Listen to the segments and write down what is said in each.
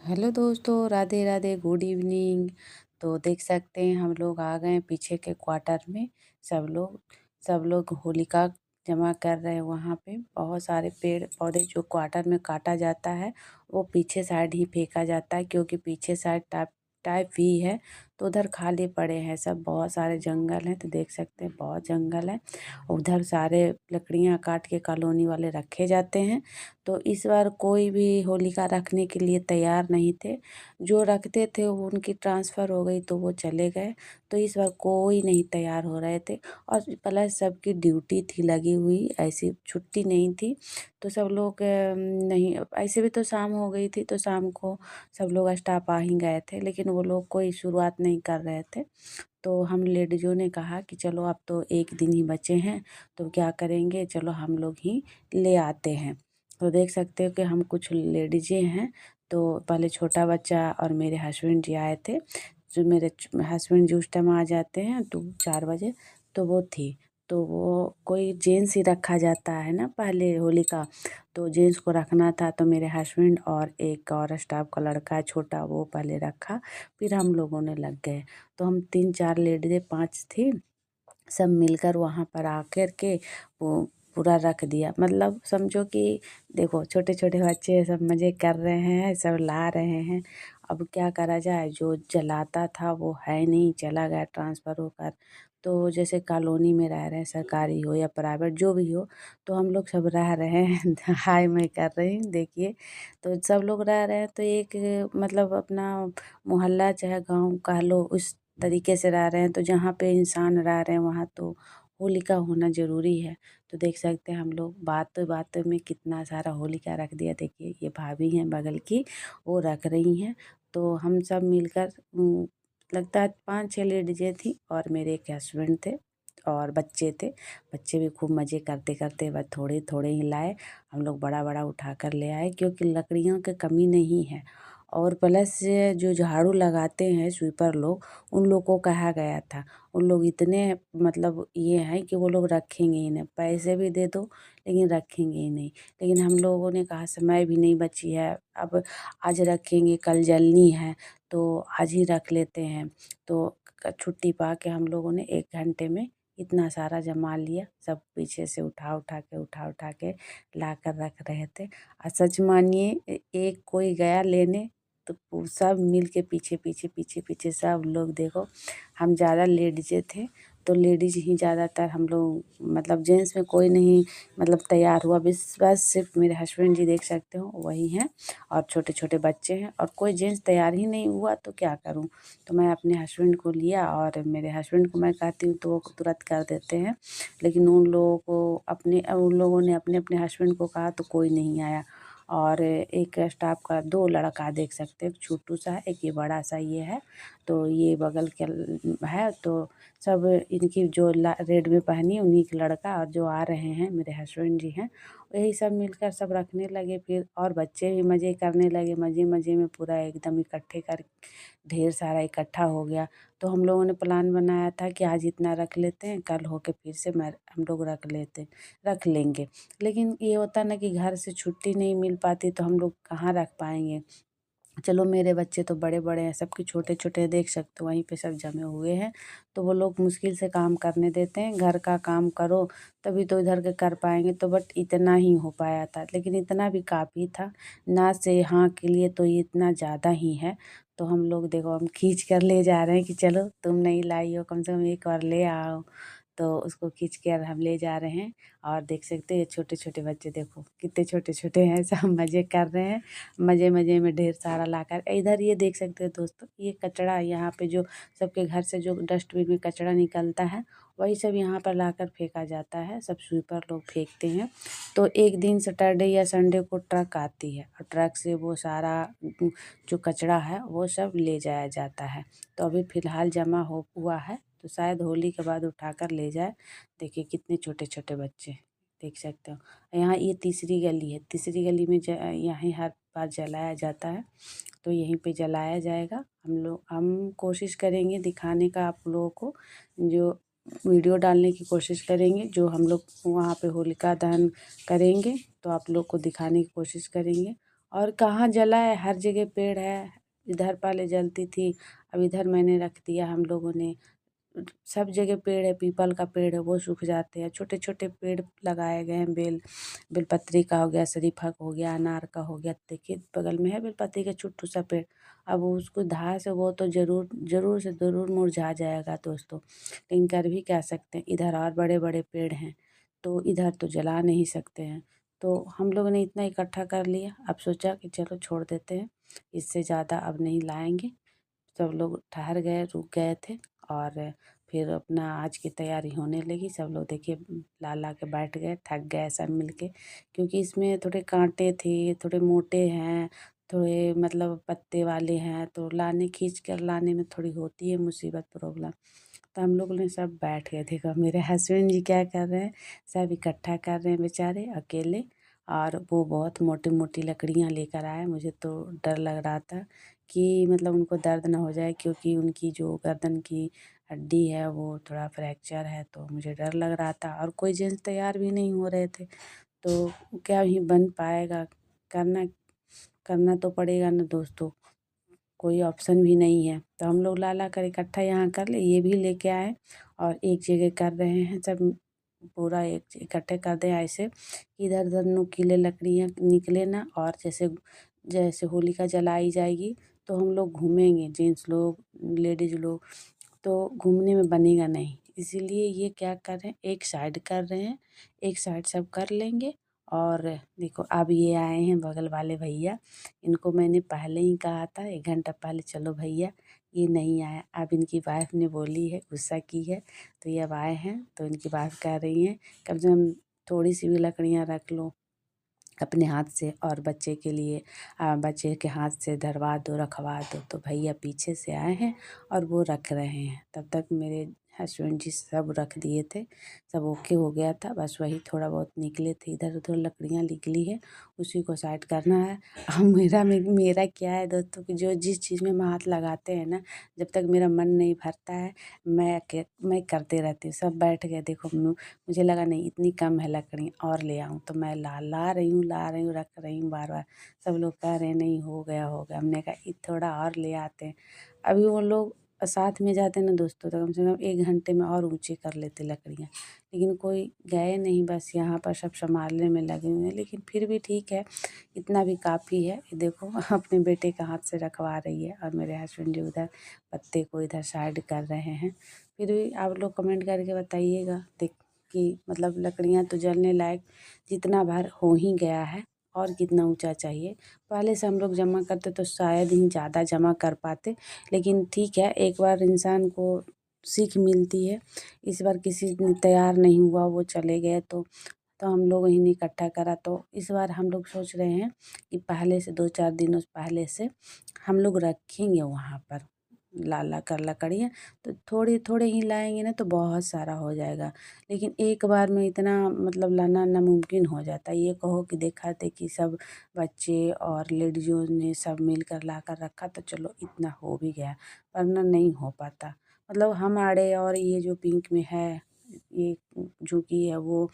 Hello दोस्तों, Radhe Radhe, good evening. तो देख सकते हैं हम लोग आ गए हैं पीछे के क्वार्टर में। सब लोग होलिका जमा कर रहे हैं। वहाँ पे बहुत सारे पेड़ पौधे जो क्वार्टर में काटा जाता है वो पीछे साइड ही फेंका जाता है, क्योंकि पीछे साइड टाइप टाइप भी है तो उधर खाली पड़े हैं सब। बहुत सारे जंगल हैं, तो देख सकते हैं बहुत जंगल है। उधर सारे लकड़ियाँ काट के कॉलोनी वाले रखे जाते हैं। तो इस बार कोई भी होलिका रखने के लिए तैयार नहीं थे। जो रखते थे वो उनकी ट्रांसफ़र हो गई तो वो चले गए। तो इस बार कोई नहीं तैयार हो रहे थे, और प्लस सबकी ड्यूटी थी लगी हुई, ऐसी छुट्टी नहीं थी। तो सब लोग नहीं, ऐसे भी तो शाम हो गई थी, तो शाम को सब लोग स्टाफ आ ही गए थे, लेकिन वो लोग कोई शुरुआत नहीं कर रहे थे। तो हम लेडीज़ों ने कहा कि चलो अब तो एक दिन ही बचे हैं, तो क्या करेंगे, चलो हम लोग ही ले आते हैं। तो देख सकते हो कि हम कुछ लेडीज़ें हैं। तो पहले छोटा बच्चा और मेरे हस्बैंड जी आए थे। जो मेरे हस्बैंड जी उस टाइम आ जाते हैं तो 4 बजे, तो वो थी। तो वो कोई जेंट्स ही रखा जाता है ना पहले होली का, तो जेंट्स को रखना था। तो मेरे हस्बैंड और एक और स्टाफ का लड़का है छोटा, वो पहले रखा, फिर हम लोगों ने लग गए। तो हम 3-4 लेडीज़ें 5 थी, सब मिलकर वहाँ पर आकर के वो पूरा रख दिया। मतलब समझो कि देखो छोटे छोटे बच्चे सब मज़े कर रहे हैं, सब ला रहे हैं। अब क्या करा जाए, जो जलाता था वो है नहीं, चला गया ट्रांसफ़र होकर। तो जैसे कॉलोनी में रह रहे हैं, सरकारी हो या प्राइवेट जो भी हो, तो हम लोग सब रह रहे हैं। हाय मैं कर रही हूँ देखिए। तो सब लोग रह रहे हैं, तो एक मतलब अपना मोहल्ला चाहे गाँव कह लो, उस तरीके से रह रहे हैं। तो जहाँ पे इंसान रह रहे हैं वहाँ तो होलिका होना ज़रूरी है। तो देख सकते हैं हम लोग बात में कितना सारा होलिका रख दिया। देखिए ये भाभी हैं बगल की, वो रख रही हैं। तो हम सब मिलकर लगता है 5-6 लेडीज़ें थी और मेरे एक हस्बैंड थे और बच्चे थे। बच्चे भी खूब मज़े करते करते बस थोड़े थोड़े ही लाए। हम लोग बड़ा बड़ा उठा कर ले आए, क्योंकि लकड़ियों की कमी नहीं है। और प्लस जो झाड़ू लगाते हैं स्वीपर लोग, उन लोग को कहा गया था। उन लोग इतने मतलब ये हैं कि वो लोग रखेंगे ही नहीं, पैसे भी दे दो लेकिन रखेंगे ही नहीं। लेकिन हम लोगों ने कहा समय भी नहीं बची है, अब आज रखेंगे कल जलनी है, तो आज ही रख लेते हैं। तो छुट्टी पा के हम लोगों ने 1 घंटे में इतना सारा जमा लिया। सब पीछे से उठा उठा के ला कर रख रहे थे। और सच मानिए एक कोई गया लेने, तो सब मिल के पीछे सब लोग देखो। हम ज़्यादा लेडीज़ें थे, तो लेडीज़ ही ज़्यादातर हम लोग, मतलब जेंट्स में कोई नहीं मतलब तैयार हुआ। बस सिर्फ मेरे हस्बैंड जी देख सकते हो वही हैं, और छोटे छोटे बच्चे हैं, और कोई जेंट्स तैयार ही नहीं हुआ। तो क्या करूं, तो मैं अपने हस्बैंड को लिया, और मेरे हस्बैंड को मैं कहती हूँ तो वो तुरंत कर देते हैं। लेकिन उन लोगों ने अपने अपने हस्बैंड को कहा तो कोई नहीं आया। और एक स्टाफ का 2 लड़का देख सकते हैं, एक छोटू सा है, एक ये बड़ा सा ये है। तो ये बगल के है। तो सब इनकी जो रेड में पहनी है उन्हीं के लड़का, और जो आ रहे हैं मेरे हस्बैंड जी हैं, यही सब मिलकर सब रखने लगे। फिर और बच्चे भी मज़े करने लगे, मज़े मज़े में पूरा एकदम इकट्ठे कर ढेर सारा इकट्ठा हो गया। तो हम लोगों ने प्लान बनाया था कि आज इतना रख लेते हैं, कल होके फिर से हम लोग रख लेंगे। लेकिन ये होता ना कि घर से छुट्टी नहीं मिल पाती, तो हम लोग कहाँ रख पाएंगे। चलो मेरे बच्चे तो बड़े-बड़े हैं, सबके छोटे-छोटे देख सकते हो वहीं पे सब जमे हुए हैं। तो वो लोग मुश्किल से काम करने देते हैं, घर का काम करो तभी तो इधर के कर पाएँगे। तो बट इतना ही हो पाया था, लेकिन इतना भी काफ़ी था। ना से हाँ के लिए तो ये इतना ज़्यादा ही है। तो हम लोग देखो हम खींच कर ले जा रहे हैं कि चलो तुम नहीं लाई हो, कम से कम एक और ले आओ। तो उसको खींच कर हम ले जा रहे हैं। और देख सकते हैं ये छोटे-छोटे बच्चे देखो कितने छोटे-छोटे हैं, सब मज़े कर रहे हैं। मज़े-मज़े में ढेर सारा लाकर इधर ये देख सकते हो दोस्तों, ये कचरा यहाँ पे जो सबके घर से जो डस्टबिन में कचरा निकलता है, वही सब यहाँ पर लाकर फेंका जाता है। सब स्वीपर लोग फेंकते हैं। तो एक दिन सैटरडे या संडे को ट्रक आती है, और ट्रक से वो सारा जो कचरा है वो सब ले जाया जाता है। तो अभी फ़िलहाल जमा हो हुआ है, तो शायद होली के बाद उठाकर ले जाए। देखिए कितने छोटे-छोटे बच्चे, देख सकते हो। यहाँ ये तीसरी गली है, तीसरी गली में यहीं हर बार जलाया जाता है। तो यहीं पे जलाया जाएगा। हम कोशिश करेंगे दिखाने का आप लोगों को, जो वीडियो डालने की कोशिश करेंगे। जो हम लोग वहाँ पे होलिका दहन करेंगे तो आप लोग को दिखाने की कोशिश करेंगे। और कहाँ जला है, हर जगह पेड़ है। इधर पहले जलती थी, अब इधर मैंने रख दिया हम लोगों ने। सब जगह पेड़ है, पीपल का पेड़ है वो सूख जाते हैं। छोटे छोटे पेड़ लगाए गए हैं, बेलपत्री का हो गया, शरीफा का हो गया, अनार का हो गया। देखिए बगल में है बेलपत्री का छोटू सा पेड़। अब उसको धार से वो तो ज़रूर से ज़रूर मुरझा जाएगा दोस्तों, लेकिन कर भी क्या सकते हैं। इधर और बड़े बड़े पेड़ हैं, तो इधर तो जला नहीं सकते हैं। तो हम लोगों ने इतना इकट्ठा कर लिया, अब सोचा कि चलो छोड़ देते हैं, इससे ज़्यादा अब नहीं लाएंगे। सब लोग ठहर गए, रुक गए थे, और फिर अपना आज की तैयारी होने लगी। सब लोग देखिए ला ला के बैठ गए, थक गए सब मिलके, क्योंकि इसमें थोड़े कांटे थे, थोड़े मोटे हैं, थोड़े मतलब पत्ते वाले हैं, तो लाने खींच कर लाने में थोड़ी होती है मुसीबत, प्रॉब्लम। तो हम लोग ने सब बैठ गए। देखो मेरे हस्बैंड जी क्या कर रहे हैं, सब इकट्ठा कर रहे हैं बेचारे अकेले, और वो बहुत मोटी मोटी लकड़ियाँ लेकर आए। मुझे तो डर लग रहा था कि मतलब उनको दर्द ना हो जाए, क्योंकि उनकी जो गर्दन की हड्डी है वो थोड़ा फ्रैक्चर है, तो मुझे डर लग रहा था। और कोई जेंट्स तैयार भी नहीं हो रहे थे, तो क्या ही बन पाएगा। करना करना तो पड़ेगा ना दोस्तों, कोई ऑप्शन भी नहीं है। तो हम लोग ला ला कर इकट्ठा यहाँ कर ले, ये भी लेके आए और एक जगह कर रहे हैं सब। पूरा एक इकट्ठे कर दें ऐसे, इधर उधर नुकीले लकड़ियाँ निकले ना। और जैसे जैसे होलिका जलाई जाएगी तो हम लोग घूमेंगे, जेंट्स लोग लेडीज लोग, तो घूमने में बनेगा नहीं। इसीलिए ये क्या कर रहे हैं, एक साइड कर रहे हैं, एक साइड सब कर लेंगे। और देखो अब ये आए हैं बगल वाले भैया, इनको मैंने पहले ही कहा था 1 घंटा पहले, चलो भैया, ये नहीं आया। अब इनकी वाइफ ने बोली है, गुस्सा की है, तो ये अब आए हैं। तो इनकी वाइफ कह रही हैं कम से कम थोड़ी सी भी लकड़ियाँ रख लो अपने हाथ से, और बच्चे के लिए बच्चे के हाथ से धरवा दो, रखवा दो। तो भैया पीछे से आए हैं और वो रख रहे हैं। तब तक मेरे हस्बैंड जी सब रख दिए थे, सब ओके हो गया था। बस वही थोड़ा बहुत निकले थे, इधर उधर लकड़ियाँ निकली है, उसी को साइड करना है। अब मेरा क्या है दोस्तों कि जो जिस चीज़ में हम हाथ लगाते हैं ना, जब तक मेरा मन नहीं भरता है, मैं करते रहती हूँ। सब बैठ गए, देखो मुझे लगा नहीं इतनी कम है लकड़ी, और ले आऊँ, तो मैं ला रही हूँ, रख रही हूँ बार बार। सब लोग कह रहे हैं नहीं हो गया हो गया। हमने कहा थोड़ा और ले आते हैं। अभी वो लोग साथ में जाते ना दोस्तों, तो कम से कम 1 घंटे में और ऊँची कर लेते लकड़ियाँ, लेकिन कोई गए नहीं, बस यहाँ पर सब संभालने में लगे हुए हैं। लेकिन फिर भी ठीक है, इतना भी काफ़ी है। ये देखो अपने बेटे का हाथ से रखवा रही है, और मेरे हस्बैंड जी उधर पत्ते को इधर साइड कर रहे हैं। फिर भी आप लोग कमेंट करके बताइएगा देख कि मतलब लकड़ियाँ तो जलने लायक जितना भार हो ही गया है, और कितना ऊंचा चाहिए। पहले से हम लोग जमा करते तो शायद ही ज़्यादा जमा कर पाते, लेकिन ठीक है, एक बार इंसान को सीख मिलती है। इस बार किसी ने तैयार नहीं हुआ, वो चले गए, तो हम लोग ही ने इकट्ठा करा। तो इस बार हम लोग सोच रहे हैं कि पहले से 2-4 दिनों पहले से हम लोग रखेंगे वहाँ पर ला कर लकड़ियाँ। तो थोड़ी थोड़ी ही लाएंगे ना, तो बहुत सारा हो जाएगा। लेकिन एक बार में इतना मतलब लाना नामुमकिन हो जाता है। ये कहो कि देखा देखी सब बच्चे और लेडीज़ों ने सब मिलकर ला कर रखा, तो चलो इतना हो भी गया, वरना नहीं हो पाता। मतलब हमारे और ये जो पिंक में है, ये जो कि है वो,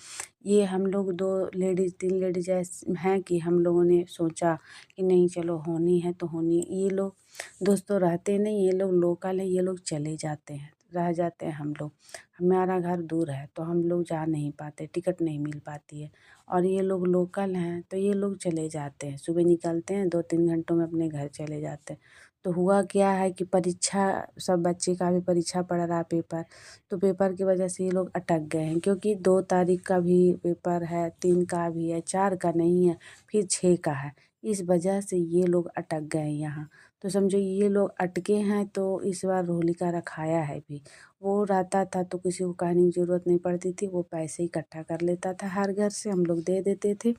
ये हम लोग 2 लेडीज़ 3 लेडीज़ ऐसे हैं कि हम लोगों ने सोचा कि नहीं चलो होनी है तो होनी है। ये लोग दोस्तों रहते नहीं, ये लोग लोकल है, ये लोग चले जाते हैं, रह जाते हैं। हम लोग, हमारा घर दूर है, तो हम लोग जा नहीं पाते, टिकट नहीं मिल पाती है। और ये लोग लोकल हैं, तो ये लोग चले जाते हैं, सुबह निकलते हैं, 2-3 घंटों में अपने घर चले जाते हैं। तो हुआ क्या है कि परीक्षा, सब बच्चे का भी परीक्षा पड़ रहा पेपर, तो पेपर की वजह से ये लोग अटक गए हैं। क्योंकि 2 तारीख का भी पेपर है, 3 का भी है, 4 का नहीं है, फिर 6 का है। इस वजह से ये लोग अटक गए हैं यहाँ। तो समझो ये लोग अटके हैं, तो इस बार होलिका रखाया है भी। वो रहता था तो किसी को कहने की ज़रूरत नहीं पड़ती थी, वो पैसे इकट्ठा कर लेता था हर घर से, हम लोग दे देते थे,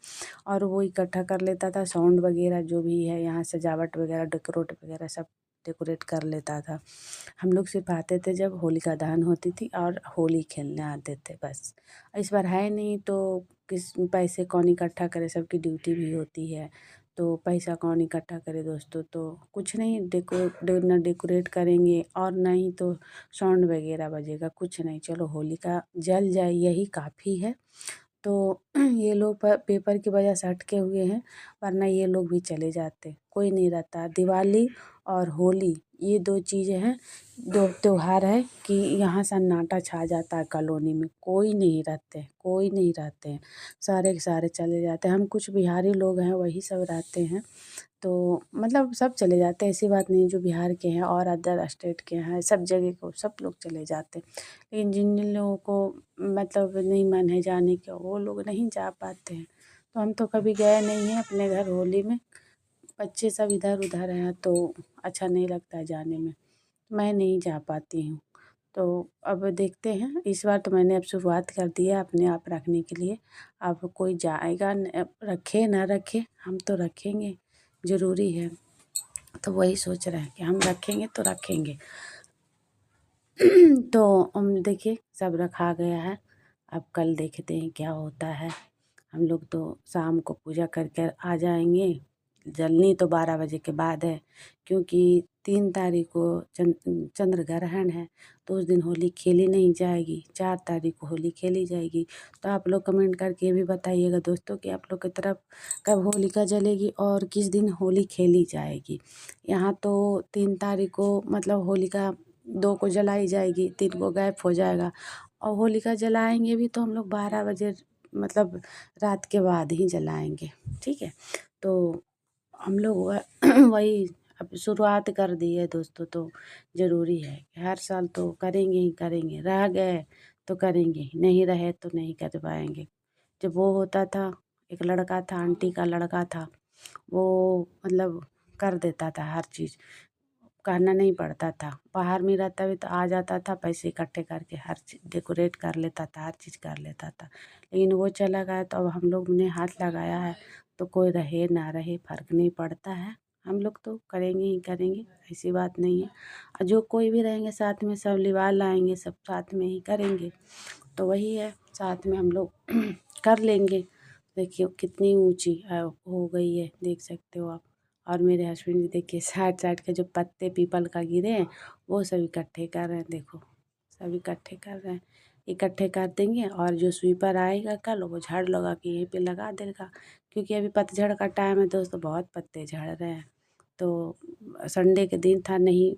और वो इकट्ठा कर लेता था। साउंड वगैरह जो भी है यहाँ सजावट वगैरह, डेकोरेट वगैरह सब डेकोरेट कर लेता था। हम लोग सिर्फ आते थे जब होलिका दहन होती थी और होली खेलने आते थे बस। इस बार है नहीं, तो किस पैसे कौन इकट्ठा करे, सबकी ड्यूटी भी होती है, तो पैसा कौन इकट्ठा करे दोस्तों। तो कुछ नहीं, ना डेकोरेट करेंगे, और ना ही तो साउंड वगैरह बजेगा, कुछ नहीं। चलो होलिका जल जाए यही काफ़ी है। तो ये लोग पेपर की वजह से अटके हुए हैं, वरना ये लोग भी चले जाते, कोई नहीं रहता। दिवाली और होली ये 2 चीज़ें हैं, 2 त्योहार है कि यहाँ सन्नाटा छा जाता है कॉलोनी में, कोई नहीं रहते, कोई नहीं रहते हैं, सारे के सारे चले जाते हैं। हम कुछ बिहारी लोग हैं वही सब रहते हैं, तो मतलब सब चले जाते हैं, ऐसी बात नहीं। जो बिहार के हैं और अदर स्टेट के हैं, सब जगह को सब लोग चले जाते हैं। लेकिन जिन जिन लोगों को मतलब नहीं मन है जाने का, वो लोग नहीं जा पाते हैं। तो हम तो कभी गए नहीं हैं अपने घर होली में, बच्चे सब इधर उधर हैं तो अच्छा नहीं लगता है जाने में, मैं नहीं जा पाती हूँ। तो अब देखते हैं, इस बार तो मैंने अब शुरुआत कर दी है अपने आप रखने के लिए। अब कोई जाएगा रखे ना रखे, हम तो रखेंगे, ज़रूरी है। तो वही सोच रहे हैं कि हम रखेंगे तो रखेंगे। तो देखिए सब रखा गया है, अब कल देखते हैं क्या होता है। हम लोग तो शाम को पूजा करके आ जाएंगे। जलनी तो 12 बजे के बाद है, क्योंकि 3 तारीख को चंद्र ग्रहण है, तो उस दिन होली खेली नहीं जाएगी। 4 तारीख को होली खेली जाएगी। तो आप लोग कमेंट करके ये भी बताइएगा दोस्तों कि आप लोग की तरफ कब होलिका जलेगी और किस दिन होली खेली जाएगी। यहाँ तो 3 तारीख को मतलब होलिका 2 को जलाई जाएगी, 3 को गायब हो जाएगा। और होलिका जलाएंगे भी तो हम लोग 12 बजे मतलब रात के बाद ही जलाएंगे, ठीक है। तो हम लोग वही अब शुरुआत कर दी है दोस्तों, तो ज़रूरी है कि हर साल तो करेंगे ही करेंगे, रह गए तो करेंगे ही, नहीं रहे तो नहीं कर पाएंगे। जब वो होता था, एक लड़का था, आंटी का लड़का था, वो मतलब कर देता था हर चीज़, करना नहीं पड़ता था। बाहर में रहता भी तो आ जाता था, पैसे इकट्ठे करके हर चीज़ डेकोरेट कर लेता था, हर चीज़ कर लेता था। लेकिन वो चला गया तो अब हम लोग ने हाथ लगाया है, तो कोई रहे ना रहे फ़र्क नहीं पड़ता है। हम लोग तो करेंगे ही करेंगे, ऐसी बात नहीं है। और जो कोई भी रहेंगे साथ में, सब लिवा लाएंगे, सब साथ में ही करेंगे। तो वही है, साथ में हम लोग कर लेंगे। देखिए कितनी ऊँची हो गई है, देख सकते हो आप। और मेरे हस्बैंड भी देखिए साइड-साइड के जो पत्ते पीपल का गिरे हैं, वो सब इकट्ठे कर रहे हैं, देखो सब इकट्ठे कर रहे हैं। इकट्ठे कर देंगे और जो स्वीपर आएगा कल, वो झाड़ू लगा के यहीं पे लगा देगा, क्योंकि अभी पतझड़ का टाइम है दोस्तों, बहुत पत्ते झड़ रहे हैं। तो संडे के दिन था, नहीं